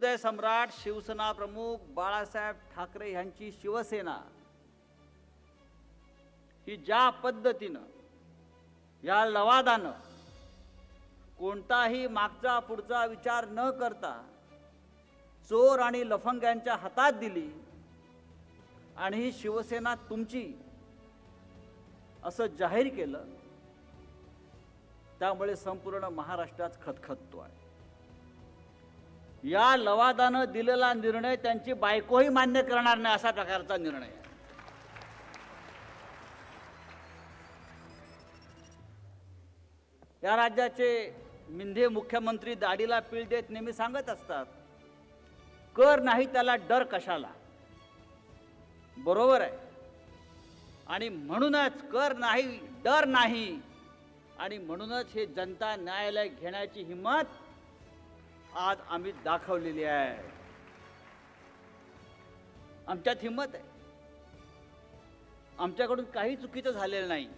हृदय सम्राट शिवसेना प्रमुख बाळासाहेब ठाकरे यांची शिवसेना ही ज्या पद्धतीनं या लवादानं कोणताही मागचा पुढचा विचार न करता चोर आणि लफंग्यांच्या हातात दिली आणि ही शिवसेना तुमची असं जाहीर केलं, त्यामुळे संपूर्ण महाराष्ट्रात खतखततो आहे। या लवादानं दिलेला निर्णय त्यांची बायकोही मान्य करणार नाही असा प्रकारचा निर्णय आहे। या राज्याचे मिंधे मुख्यमंत्री दाढीला पीळ देत नेहमी सांगत असतात, कर नाही त्याला डर कशाला। बरोबर आहे, आणि म्हणूनच कर नाही डर नाही, आणि म्हणूनच हे जनता न्यायालय घेण्याची हिम्मत आज आम्ही दाखवलेली आहे। आमच्यात हिम्मत आहे, आमच्याकडून काही चुकीचं झालेलं नाही।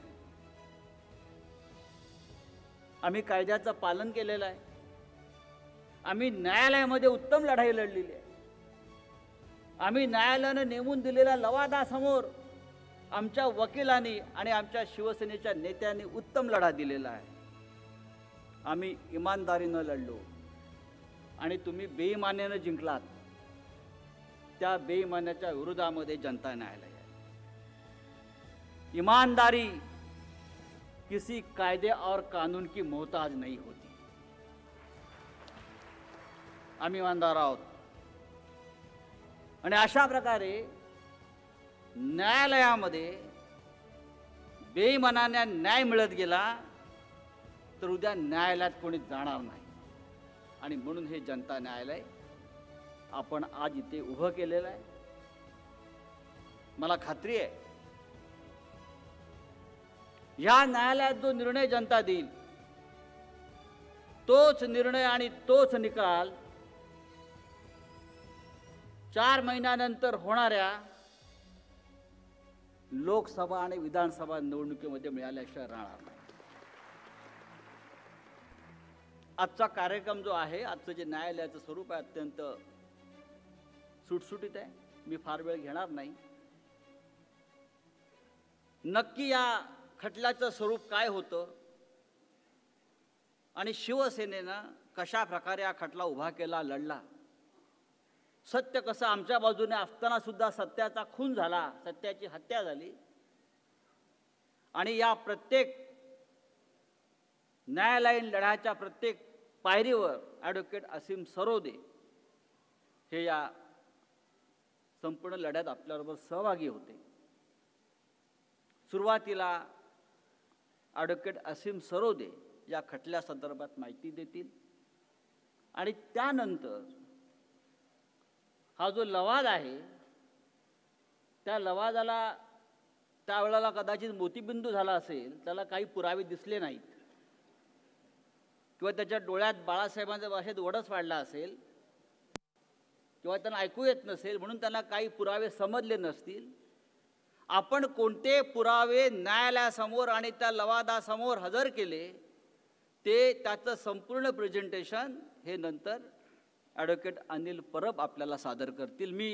आम्ही कायद्याचं पालन केलेलं आहे, आम्ही न्यायालयामध्ये उत्तम लढाई लढलेली आहे। आम्ही न्यायालयाने नेमून दिलेल्या लवादासमोर आमच्या वकिलांनी आणि आमच्या शिवसेनेच्या नेत्यांनी उत्तम लढा दिलेला आहे। आम्ही इमानदारीनं लढलो आणि तुम्ही बेईमानीनं जिंकलात। त्या बेईमानीच्या विरोधामध्ये जनता न्यायालय आहे। ईमानदारी किसी कायदे और कानून की मोहताज नहीं होती। आम्ही ईमानदार आहोत, आणि अशा प्रकारे न्यायालयामध्ये बेईमानाने न्याय मिळत गेला तर उद्या न्यायालयात कोणी जाणार नाही, आणि म्हणून हे जनता न्यायालय आपण आज इथे उभं केलेलं आहे। मला खात्री आहे, या न्यायालयात जो निर्णय जनता देईल तोच निर्णय आणि तोच निकाल 4 महिन्यानंतर होणाऱ्या लोकसभा आणि विधानसभा निवडणुकीमध्ये मिळाल्याशिवाय राहणार नाही। आजचा कार्यक्रम जो आहे, आजचं जे न्यायालयाचं स्वरूप आहे, अत्यंत सुटसुटीत आहे। मी फार वेळ घेणार नाही। नक्की या खटल्याचं स्वरूप काय होतं आणि शिवसेनेनं कशा प्रकारे हा खटला उभा केला, लढला, सत्य कसं आमच्या बाजूने असताना सुद्धा सत्याचा खून झाला, सत्याची हत्या झाली, आणि या प्रत्येक न्यायालयीन लढ्याच्या प्रत्येक पायरीवर ॲडव्होकेट असीम सरोदे हे या संपूर्ण लढ्यात आपल्याबरोबर सहभागी होते। सुरुवातीला ॲडव्होकेट असीम सरोदे या खटल्या संदर्भात माहिती देतील, आणि त्यानंतर हा जो लवाद आहे त्या लवादाला त्यावेळेला कदाचित मोतीबिंदू झाला असेल, त्याला काही पुरावे दिसले नाहीत, किंवा त्याच्या डोळ्यात बाळासाहेबांच्या भाषेत वडच वाढला असेल, किंवा त्यांना ऐकू येत नसेल, म्हणून त्यांना काही पुरावे समजले नसतील। आपण कोणते पुरावे न्यायालयासमोर आणि त्या लवादासमोर हजर केले ते त्याचं संपूर्ण प्रेझेंटेशन हे नंतर ॲडव्होकेट अनिल परब आपल्याला सादर करतील। मी